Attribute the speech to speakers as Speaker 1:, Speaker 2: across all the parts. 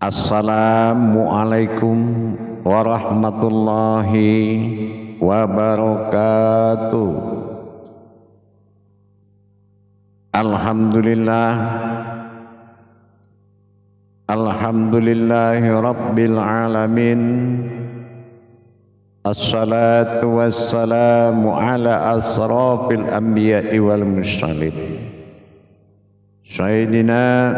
Speaker 1: Assalamualaikum warahmatullahi wabarakatuh. Alhamdulillah, alhamdulillahi rabbil alamin. Assalatu wassalamu ala asrafil anbiya'i wal mursalin, sayyidina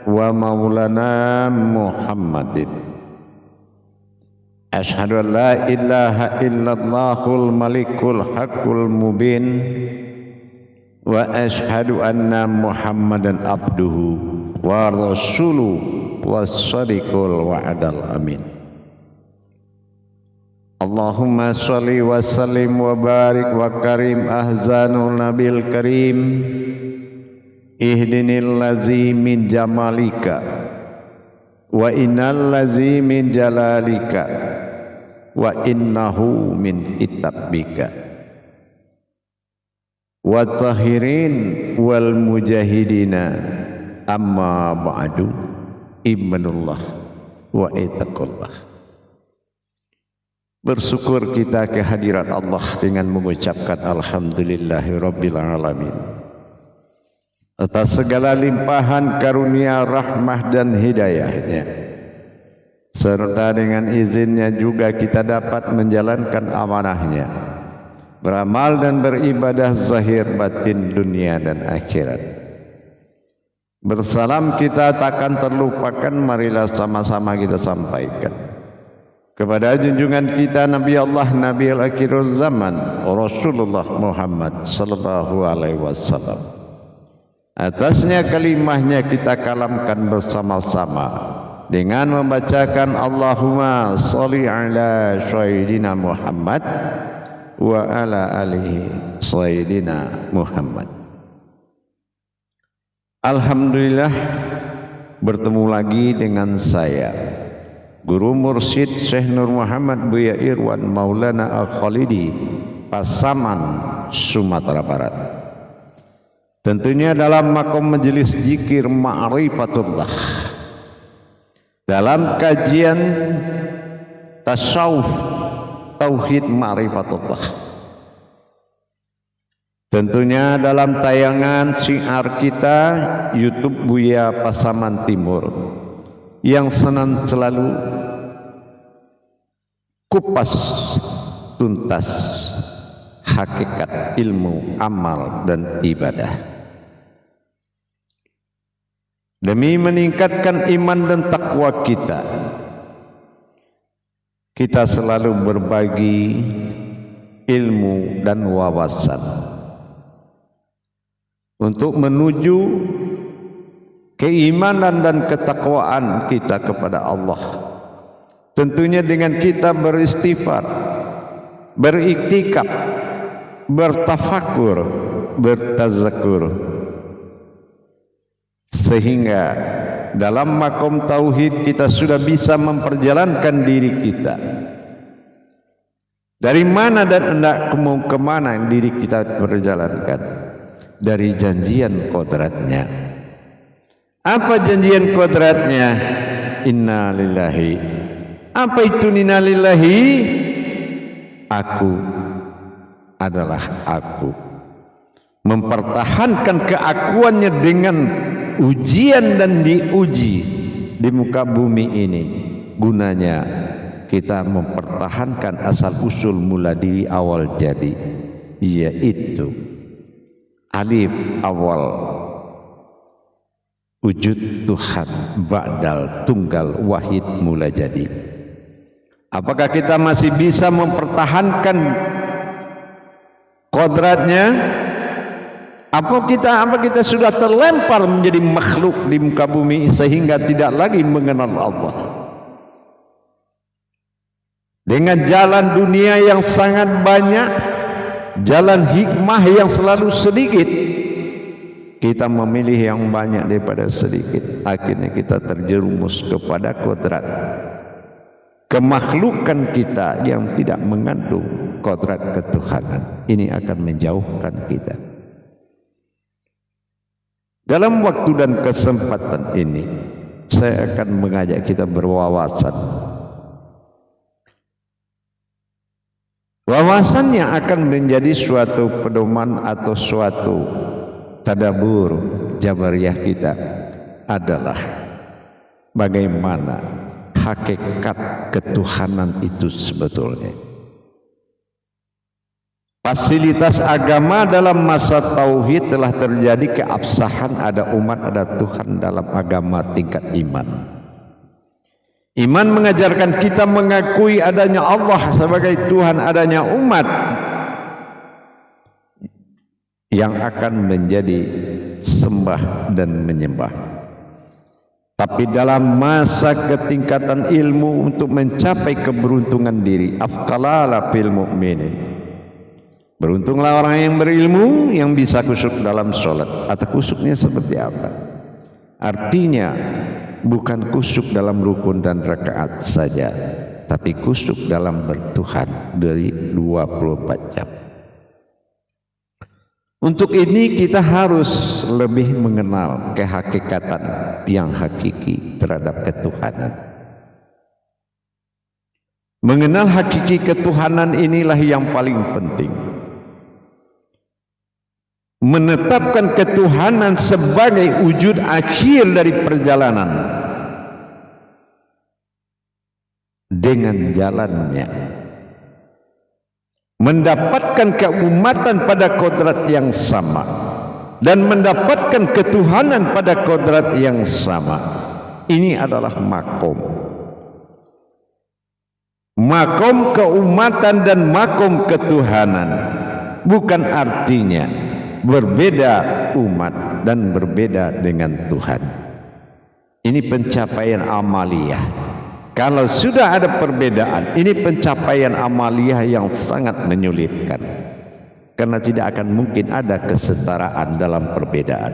Speaker 1: wa maulana Muhammadin. Asyhadu an la ilaha illallahul malikul haqqul mubin wa asyhadu anna Muhammadan abduhu wa rasuluhu was-sadiqul wa'dal amin. Allahumma sholli wa sallim wa barik wa karim ahzanul nabil karim. Ihdinil ladzi min jamalika wa innal ladzi min jalalika wa innahu min kitabika wa tahirin wal mujahidina amma ba'du. Ibnullah wa itaqullah. Bersyukur kita kehadiran Allah dengan mengucapkan alhamdulillahi rabbil alamin atas segala limpahan karunia, rahmah dan hidayahnya, serta dengan izinnya juga kita dapat menjalankan amanahnya, beramal dan beribadah zahir batin dunia dan akhirat. Bersalam kita takkan terlupakan, marilah sama-sama kita sampaikan kepada junjungan kita Nabi Allah, Nabi al-akhirul zaman, Rasulullah Muhammad sallallahu alaihi wasallam. Atasnya kalimahnya kita kalamkan bersama-sama dengan membacakan Allahumma sholli ala sayyidina Muhammad wa ala alihi sayyidina Muhammad. Alhamdulillah, bertemu lagi dengan saya Guru Mursyid Syekh Nur Muhammad Buya Irwan Maulana Al-Khalidi, Pasaman, Sumatera Barat. Tentunya dalam makom majelis zikir ma'rifatullah, dalam kajian tasawuf tauhid ma'rifatullah. Tentunya dalam tayangan syiar kita YouTube Buya Pasaman Timur yang senang selalu kupas tuntas hakikat ilmu, amal dan ibadah, demi meningkatkan iman dan takwa kita. Kita selalu berbagi ilmu dan wawasan untuk menuju keimanan dan ketakwaan kita kepada Allah. Tentunya dengan kita beristighfar, beriktikaf, bertafakur, bertazakur, sehingga dalam makom tauhid kita sudah bisa memperjalankan diri kita. Dari mana dan hendak mau kemana diri kita berjalankan? Dari janjian kodratnya. Apa janjian kodratnya? Inna lillahi. Apa itu inna lillahi? Aku adalah aku. Mempertahankan keakuannya dengan ujian dan diuji di muka bumi ini, gunanya kita mempertahankan asal usul mula diri awal jadi, yaitu alif awal wujud Tuhan, ba'dal tunggal wahid mula jadi. Apakah kita masih bisa mempertahankan kodratnya? Apa kita sudah terlempar menjadi makhluk di muka bumi sehingga tidak lagi mengenal Allah? Dengan jalan dunia yang sangat banyak, jalan hikmah yang selalu sedikit, kita memilih yang banyak daripada sedikit. Akhirnya kita terjerumus kepada kodrat kemakhlukan kita yang tidak mengandung kodrat ketuhanan. Ini akan menjauhkan kita. Dalam waktu dan kesempatan ini, saya akan mengajak kita berwawasan. Wawasannya akan menjadi suatu pedoman atau suatu tadabur jabariyah kita adalah bagaimana hakikat ketuhanan itu sebetulnya. Fasilitas agama dalam masa tauhid telah terjadi keabsahan, ada umat, ada Tuhan dalam agama tingkat iman. Iman mengajarkan kita mengakui adanya Allah sebagai Tuhan, adanya umat yang akan menjadi sembah dan menyembah. Tapi dalam masa ketingkatan ilmu untuk mencapai keberuntungan diri, afqalala fil mu'minin. Beruntunglah orang yang berilmu yang bisa khusyuk dalam sholat. Atau khusyuknya seperti apa? Artinya bukan khusyuk dalam rukun dan rakaat saja, tapi khusyuk dalam bertuhan dari 24 jam. Untuk ini kita harus lebih mengenal kehakikatan yang hakiki terhadap ketuhanan. Mengenal hakiki ketuhanan inilah yang paling penting. Menetapkan ketuhanan sebagai wujud akhir dari perjalanan dengan jalannya mendapatkan keumatan pada kodrat yang sama dan mendapatkan ketuhanan pada kodrat yang sama. Ini adalah makom keumatan dan makom ketuhanan. Bukan artinya berbeda umat dan berbeda dengan Tuhan. Ini pencapaian amaliyah. Kalau sudah ada perbedaan, ini pencapaian amaliyah yang sangat menyulitkan. Karena tidak akan mungkin ada kesetaraan dalam perbedaan.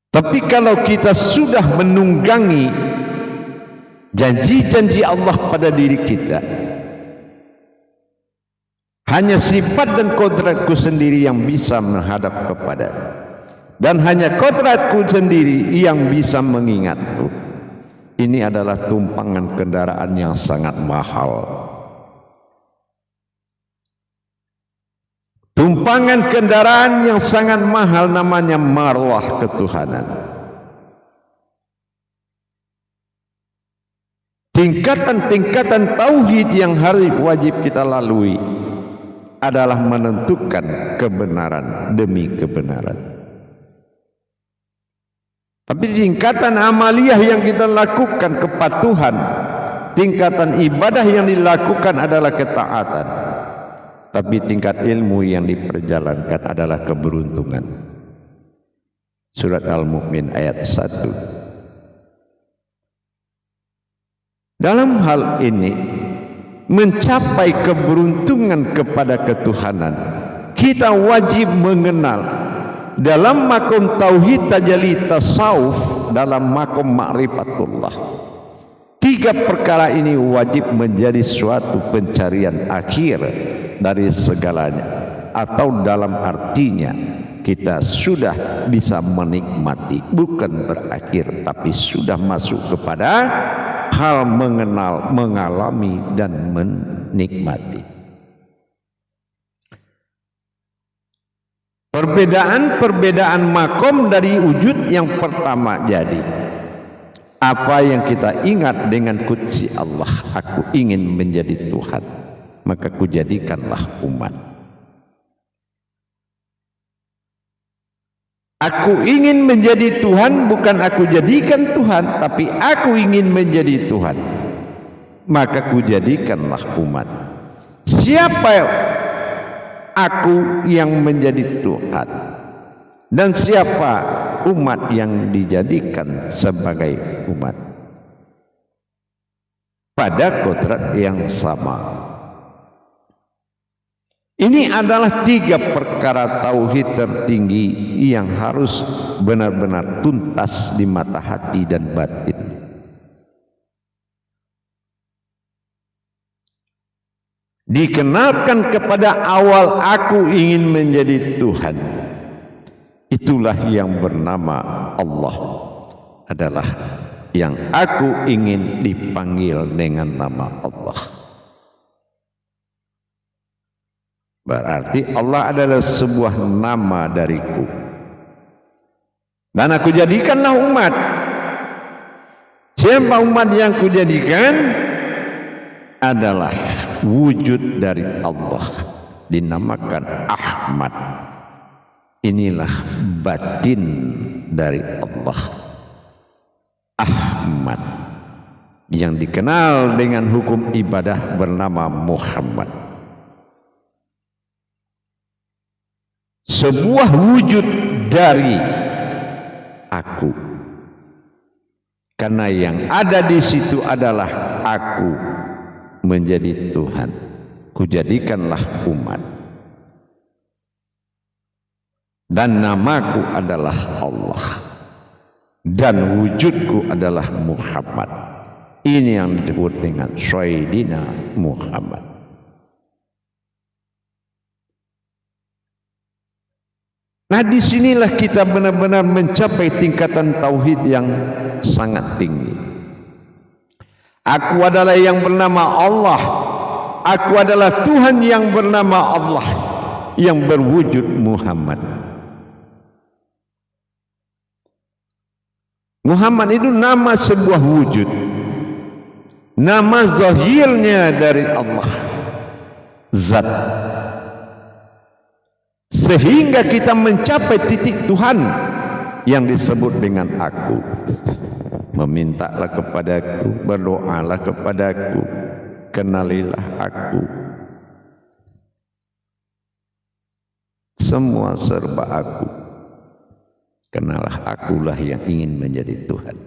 Speaker 1: Tapi kalau kita sudah menunggangi janji-janji Allah pada diri kita, hanya sifat dan kodratku sendiri yang bisa menghadap kepada, dan hanya kodratku sendiri yang bisa mengingatku. Ini adalah tumpangan kendaraan yang sangat mahal. Tumpangan kendaraan yang sangat mahal namanya marwah ketuhanan. Tingkatan-tingkatan tauhid yang harus wajib kita lalui adalah menentukan kebenaran demi kebenaran. Tapi tingkatan amaliyah yang kita lakukan kepatuhan, tingkatan ibadah yang dilakukan adalah ketaatan. Tapi tingkat ilmu yang diperjalankan adalah keberuntungan. Surat Al-Mu'min ayat 1. Dalam hal ini, mencapai keberuntungan kepada ketuhanan, kita wajib mengenal dalam makom tauhid tajalli tasawuf, dalam makom ma'rifatullah. Tiga perkara ini wajib menjadi suatu pencarian akhir dari segalanya, atau dalam artinya kita sudah bisa menikmati, bukan berakhir, tapi sudah masuk kepada hal mengenal, mengalami dan menikmati. Perbedaan makom dari wujud yang pertama jadi apa yang kita ingat dengan qudsi Allah, aku ingin menjadi Tuhan, maka kujadikanlah umat. Aku ingin menjadi Tuhan, bukan aku jadikan Tuhan, tapi aku ingin menjadi Tuhan, maka kujadikanlah umat. Siapa aku yang menjadi Tuhan, dan siapa umat yang dijadikan sebagai umat pada kodrat yang sama. Ini adalah tiga perkara tauhid tertinggi yang harus benar-benar tuntas di mata hati dan batin. Dikenalkan kepada awal aku ingin menjadi Tuhan. Itulah yang bernama Allah. adalah yang aku ingin dipanggil dengan nama Allah. Berarti Allah adalah sebuah nama dariku. Dan aku jadikanlah umat. Siapa umat yang kujadikan? Adalah wujud dari Allah, dinamakan Ahmad. Inilah batin dari Allah, Ahmad, yang dikenal dengan hukum ibadah bernama Muhammad. Sebuah wujud dari aku, karena yang ada di situ adalah aku menjadi Tuhan. Kujadikanlah umat, dan namaku adalah Allah, dan wujudku adalah Muhammad. Ini yang disebut dengan Sayyidina Muhammad. Nah, disinilah kita benar-benar mencapai tingkatan tauhid yang sangat tinggi. Aku adalah yang bernama Allah. Aku adalah Tuhan yang bernama Allah, yang berwujud Muhammad. Muhammad itu nama sebuah wujud, nama zahirnya dari Allah, zat. Sehingga kita mencapai titik Tuhan yang disebut dengan aku. Memintalah kepadaku, berdoalah kepadaku, kenalilah aku. Semua serba aku. Kenalah akulah yang ingin menjadi Tuhan.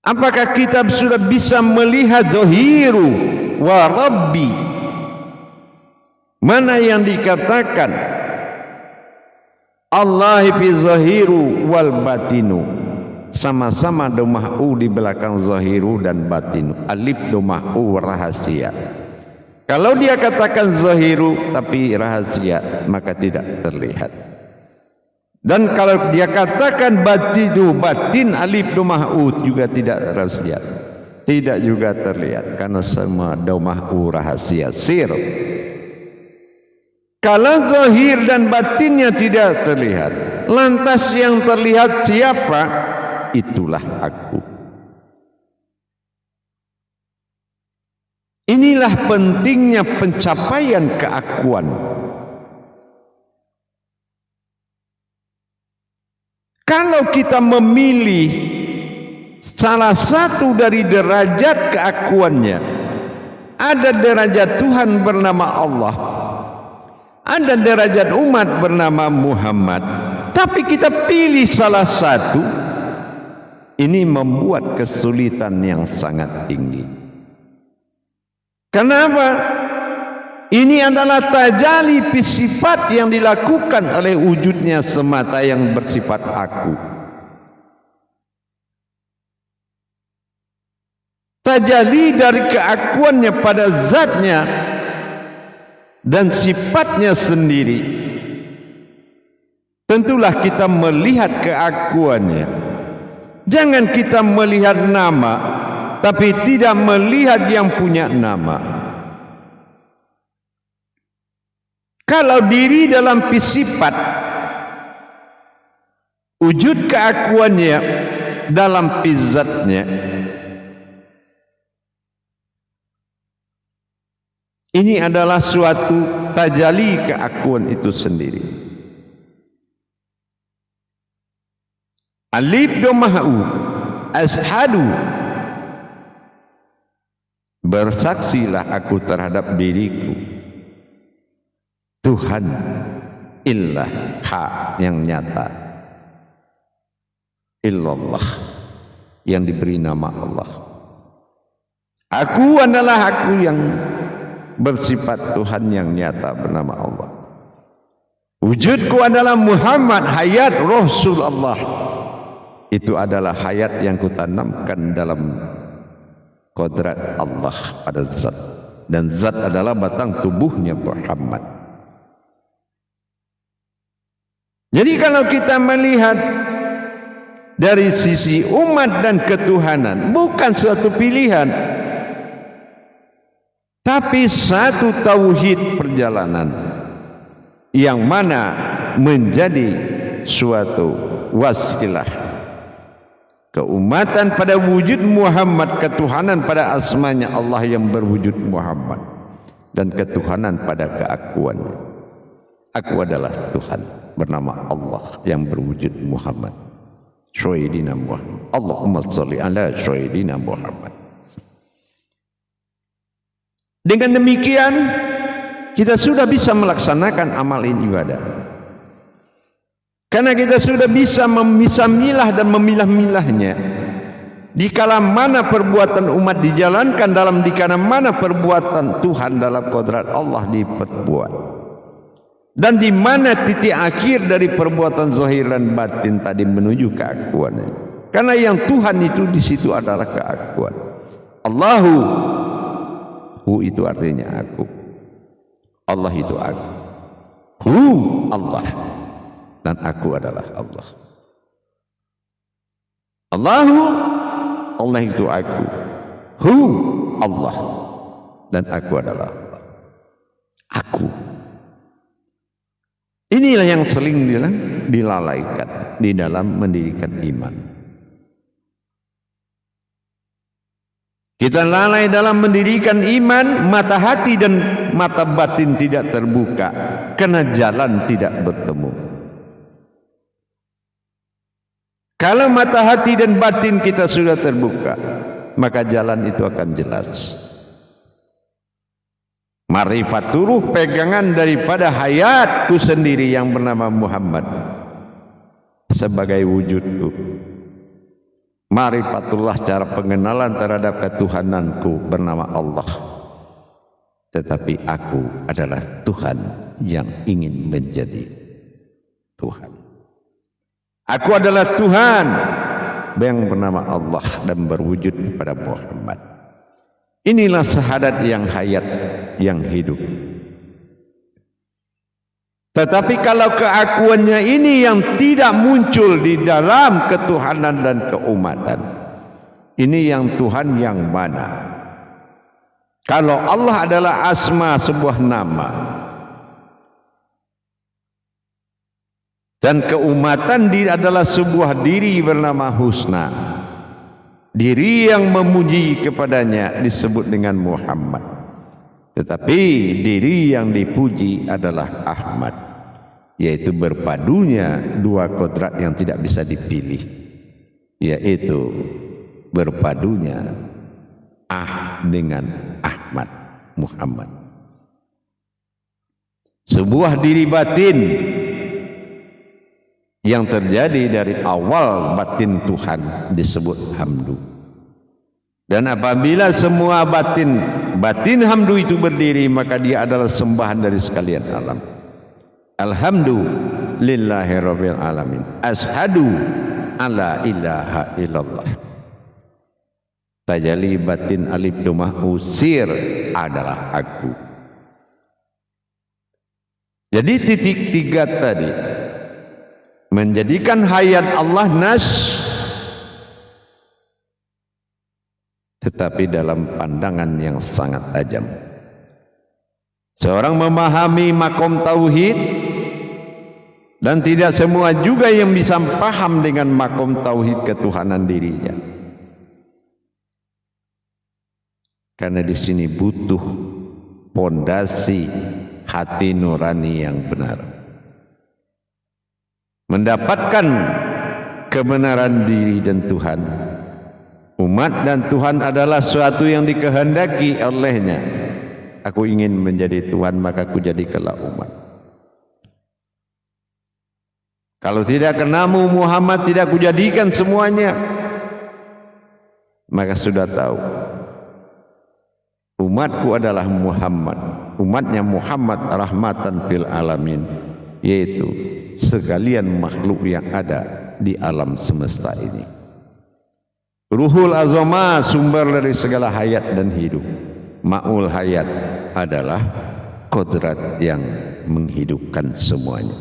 Speaker 1: Apakah kita sudah bisa melihat zahiru wa rabbi? Mana yang dikatakan Allah fi zahiru wal batinu, sama-sama domah u di belakang zahiru dan batinu. Alif domah u rahasia. Kalau dia katakan zahiru tapi rahasia, maka tidak terlihat. Dan kalau dia katakan batinu, batin alif domah u juga tidak rahasia, tidak juga terlihat, karena semua domah u rahasia, sir. Kalau zahir dan batinnya tidak terlihat, lantas yang terlihat siapa? Itulah aku. Inilah pentingnya pencapaian keakuan. Kalau kita memilih salah satu dari derajat keakuannya, ada derajat Tuhan bernama Allah, ada derajat umat bernama Muhammad, tapi kita pilih salah satu, ini membuat kesulitan yang sangat tinggi. Kenapa? Ini adalah tajalli sifat yang dilakukan oleh wujudnya semata yang bersifat aku. Tajalli dari keakuannya pada zatnya dan sifatnya sendiri. Tentulah kita melihat keakuannya. Jangan kita melihat nama, tapi tidak melihat yang punya nama. Kalau diri dalam sifat, wujud keakuannya dalam zatnya, ini adalah suatu tajalli keakuan itu sendiri. Alif domah'u ashadu, bersaksilah aku terhadap diriku, Tuhan illah hak yang nyata, illallah yang diberi nama Allah. Aku adalah aku yang bersifat Tuhan yang nyata bernama Allah. Wujudku adalah Muhammad, hayat Rasulullah. Itu adalah hayat yang kutanamkan dalam kodrat Allah pada zat, dan zat adalah batang tubuhnya Muhammad. Jadi kalau kita melihat dari sisi umat dan ketuhanan, bukan suatu pilihan, tapi satu tauhid perjalanan yang mana menjadi suatu wasilah keumatan pada wujud Muhammad, ketuhanan pada asmanya Allah yang berwujud Muhammad, dan ketuhanan pada keakuannya. Aku adalah Tuhan bernama Allah yang berwujud Muhammad. Sayyidina Muhammad. Allahumma sholli ala Sayyidina Muhammad. Dengan demikian kita sudah bisa melaksanakan amal ini ibadah. Karena kita sudah bisa memilah dan memilah-milahnya. Dikala mana perbuatan umat dijalankan dalam dikala mana perbuatan Tuhan dalam kodrat Allah diperbuat. Dan di mana titik akhir dari perbuatan zahir dan batin tadi menuju keakuannya. Karena yang Tuhan itu di situ adalah keakuan. Allahu, hu itu artinya aku. Allah itu aku. Hu Allah, dan aku adalah Allah. Allahu, Allah itu aku. Hu Allah, dan aku adalah Allah. Aku. Inilah yang sering dilalaikan di dalam mendirikan iman. Kita lalai dalam mendirikan iman, mata hati dan mata batin tidak terbuka karena jalan tidak bertemu. Kalau mata hati dan batin kita sudah terbuka, maka jalan itu akan jelas. Ma'rifaturuh, pegangan daripada hayatku sendiri yang bernama Muhammad sebagai wujudku. Ma'rifatullah, cara pengenalan terhadap ketuhananku bernama Allah. Tetapi aku adalah Tuhan yang ingin menjadi Tuhan. Aku adalah Tuhan yang bernama Allah dan berwujud kepada Muhammad. Inilah syahadat yang hayat, yang hidup. Tetapi kalau keakuannya ini yang tidak muncul di dalam ketuhanan dan keumatan, ini yang Tuhan yang mana? Kalau Allah adalah asma, sebuah nama, dan keumatan adalah sebuah diri bernama husna, diri yang memuji kepadanya disebut dengan Muhammad. Tetapi diri yang dipuji adalah Ahmad, yaitu berpadunya dua kodrat yang tidak bisa dipilih, yaitu berpadunya dengan Ahmad, Muhammad. Sebuah diri batin yang terjadi dari awal batin Tuhan disebut hamdu. Dan apabila semua batin hamdu itu berdiri, maka dia adalah sembahan dari sekalian alam. Alhamdulillahi rabbil alamin. Ashadu alla ilaha illallah. Tajalli batin alif domah usir adalah aku. Jadi titik tiga tadi menjadikan hayat Allah nas, tetapi dalam pandangan yang sangat tajam. Seorang memahami makom tauhid, dan tidak semua juga yang bisa paham dengan makom tauhid ketuhanan dirinya. Karena di sini butuh pondasi hati nurani yang benar. Mendapatkan kebenaran diri dan Tuhan. Umat dan Tuhan adalah suatu yang dikehendaki olehnya. Aku ingin menjadi Tuhan, maka aku jadikanlah umat. Kalau tidak kenamu Muhammad, tidak kujadikan semuanya. Maka sudah tahu, umatku adalah Muhammad. Umatnya Muhammad rahmatan fil alamin, yaitu sekalian makhluk yang ada di alam semesta ini. Ruhul azama, sumber dari segala hayat dan hidup. Ma'ul hayat adalah kodrat yang menghidupkan semuanya.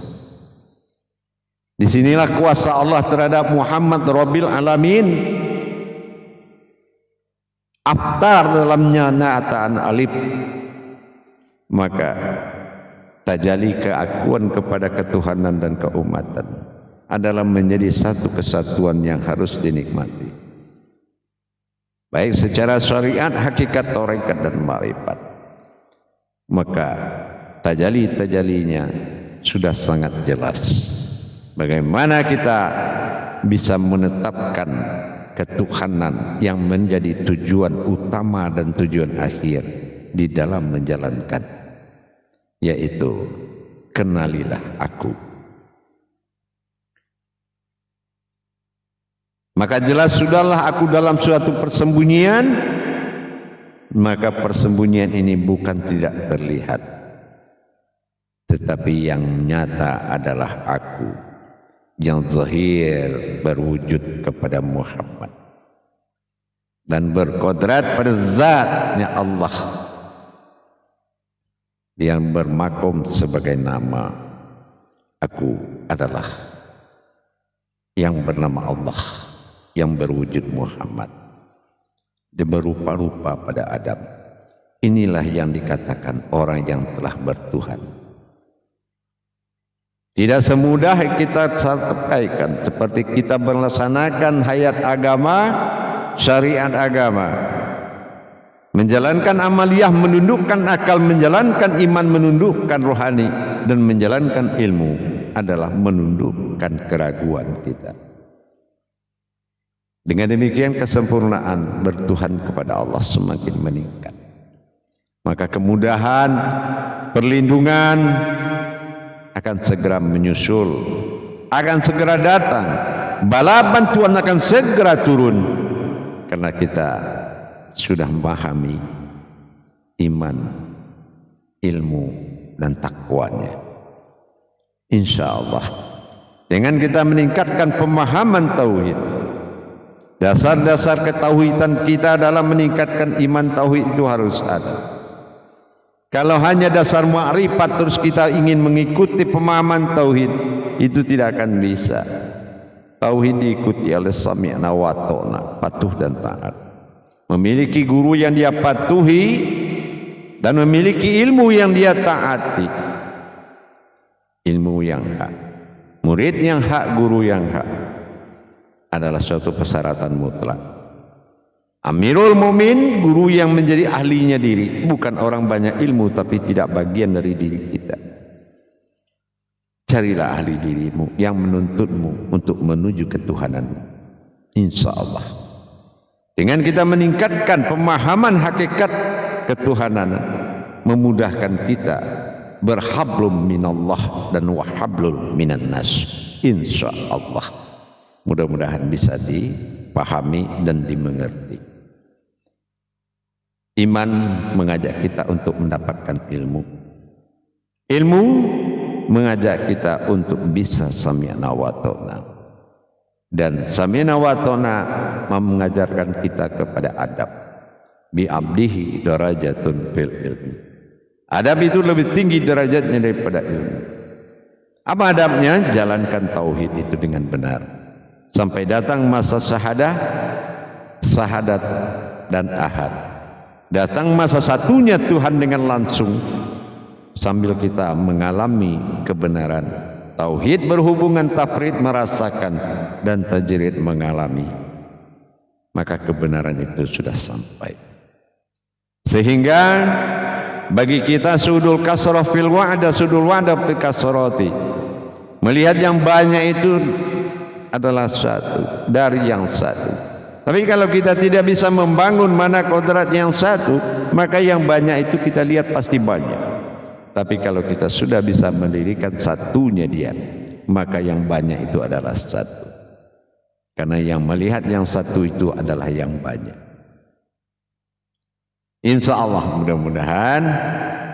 Speaker 1: Disinilah kuasa Allah terhadap Muhammad Rabbil Alamin. Aftar dalamnya nyataan alif. Maka tajali keakuan kepada ketuhanan dan keumatan adalah menjadi satu kesatuan yang harus dinikmati, baik secara syariat, hakikat, tarekat dan ma'rifat. Maka tajali-tajalinya sudah sangat jelas. Bagaimana kita bisa menetapkan ketuhanan yang menjadi tujuan utama dan tujuan akhir di dalam menjalankan, yaitu kenalilah aku. Maka jelas sudahlah aku dalam suatu persembunyian, maka persembunyian ini bukan tidak terlihat, tetapi yang nyata adalah aku yang zahir berwujud kepada Muhammad dan berkodrat pada zatnya Allah yang bermakom sebagai nama. Aku adalah yang bernama Allah yang berwujud Muhammad, dia berupa-rupa pada Adam. Inilah yang dikatakan orang yang telah bertuhan. Tidak semudah kita sampaikan seperti kita melaksanakan hayat agama, syariat agama, menjalankan amaliyah, menundukkan akal, menjalankan iman, menundukkan rohani, dan menjalankan ilmu adalah menundukkan keraguan kita. Dengan demikian kesempurnaan bertuhan kepada Allah semakin meningkat. Maka kemudahan, perlindungan akan segera menyusul, akan segera datang, bala bantuan akan segera turun, karena kita sudah memahami iman, ilmu dan takwanya. Insya Allah dengan kita meningkatkan pemahaman tauhid, dasar-dasar ketauhidan kita dalam meningkatkan iman tauhid itu harus ada. Kalau hanya dasar ma'rifat terus kita ingin mengikuti pemahaman tauhid, itu tidak akan bisa. Tauhid diikuti oleh sami'na wa ta'na, patuh dan taat. Memiliki guru yang dia patuhi dan memiliki ilmu yang dia taati. Ilmu yang hak, murid yang hak, guru yang hak adalah suatu persyaratan mutlak. Amirul Mumin, guru yang menjadi ahlinya diri, bukan orang banyak ilmu tapi tidak bagian dari diri kita. Carilah ahli dirimu yang menuntutmu untuk menuju ketuhananmu. Insya Allah dengan kita meningkatkan pemahaman hakikat ketuhanan, memudahkan kita berhablum minallah dan wahablul minan nas. Insya Allah mudah-mudahan bisa dipahami dan dimengerti. Iman mengajak kita untuk mendapatkan ilmu. Ilmu mengajak kita untuk bisa sami'na wa ta'na. Dan sami'na wa ta'na mengajarkan kita kepada adab. Bi abdihi darajatun fil ilmi. Adab itu lebih tinggi derajatnya daripada ilmu. Apa adabnya? Jalankan tauhid itu dengan benar. Sampai datang masa syahadah, sahadat dan ahad. Datang masa satunya Tuhan dengan langsung, sambil kita mengalami kebenaran. Tauhid berhubungan tafrid merasakan, dan tajrid mengalami. Maka kebenaran itu sudah sampai. Sehingga bagi kita sudul kasrah fil wa'da, sudul wa'da fil kasrati. Melihat yang banyak itu adalah satu dari yang satu. Tapi kalau kita tidak bisa membangun mana kodrat yang satu, maka yang banyak itu kita lihat pasti banyak. Tapi kalau kita sudah bisa mendirikan satunya dia, maka yang banyak itu adalah satu. Karena yang melihat yang satu itu adalah yang banyak. Insya Allah mudah-mudahan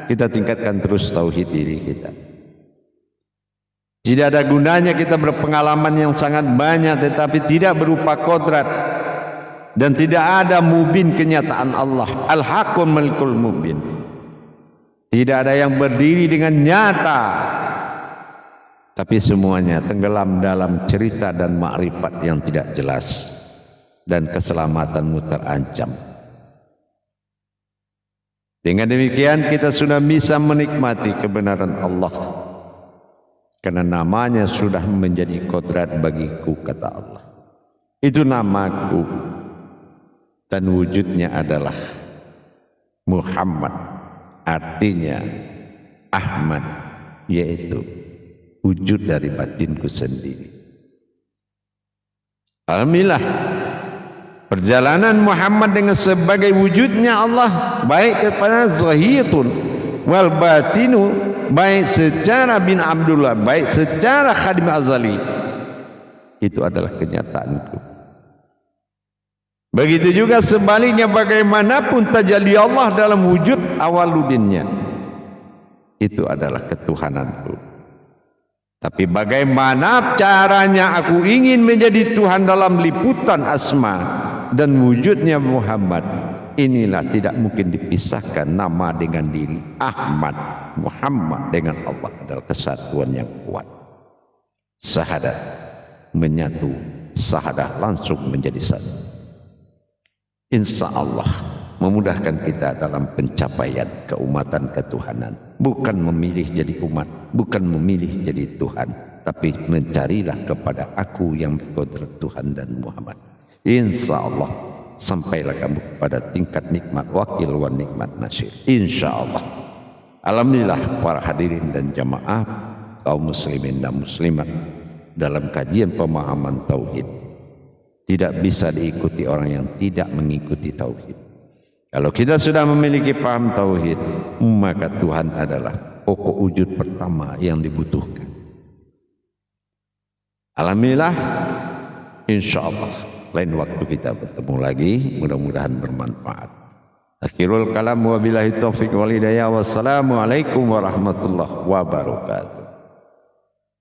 Speaker 1: kita tingkatkan terus tauhid diri kita. Tidak ada gunanya kita berpengalaman yang sangat banyak tetapi tidak berupa kodrat. Dan tidak ada mubin kenyataan Allah. Al-Haqqul Malikul Mubin. Tidak ada yang berdiri dengan nyata. tapi semuanya tenggelam dalam cerita dan makrifat yang tidak jelas, dan keselamatanmu terancam. Dengan demikian kita sudah bisa menikmati kebenaran Allah, karena namanya sudah menjadi kodrat bagiku, kata Allah. Itu namaku, dan wujudnya adalah Muhammad, artinya Ahmad, yaitu wujud dari batinku sendiri. Alhamdulillah, perjalanan Muhammad dengan sebagai wujudnya Allah, baik kepada zahirun wal batinu, baik secara bin Abdullah, baik secara Khadim Azali, itu adalah kenyataanku. Begitu juga sebaliknya, bagaimanapun tajalli Allah dalam wujud awaludinnya, itu adalah ketuhananku. Tapi bagaimana caranya aku ingin menjadi Tuhan dalam liputan asma dan wujudnya Muhammad, inilah tidak mungkin dipisahkan. Nama dengan diri, Ahmad, Muhammad dengan Allah adalah kesatuan yang kuat. Syahadat menyatu, syahadah langsung menjadi satu. Insya Allah memudahkan kita dalam pencapaian keumatan ketuhanan. Bukan memilih jadi umat, bukan memilih jadi Tuhan, tapi mencarilah kepada aku yang berkodrat Tuhan dan Muhammad. Insya Allah sampailah kamu kepada tingkat nikmat wakil wa nikmat nasir. Insya Allah. Alhamdulillah para hadirin dan jamaah kaum muslimin dan muslimat, dalam kajian pemahaman tauhid tidak bisa diikuti orang yang tidak mengikuti tauhid. Kalau kita sudah memiliki paham tauhid, maka Tuhan adalah pokok wujud pertama yang dibutuhkan. Alhamdulillah, insya Allah lain waktu kita bertemu lagi, mudah-mudahan bermanfaat. Akhirul kalam, wabillahi taufiq wal hidayah. Wassalamualaikum warahmatullahi wabarakatuh.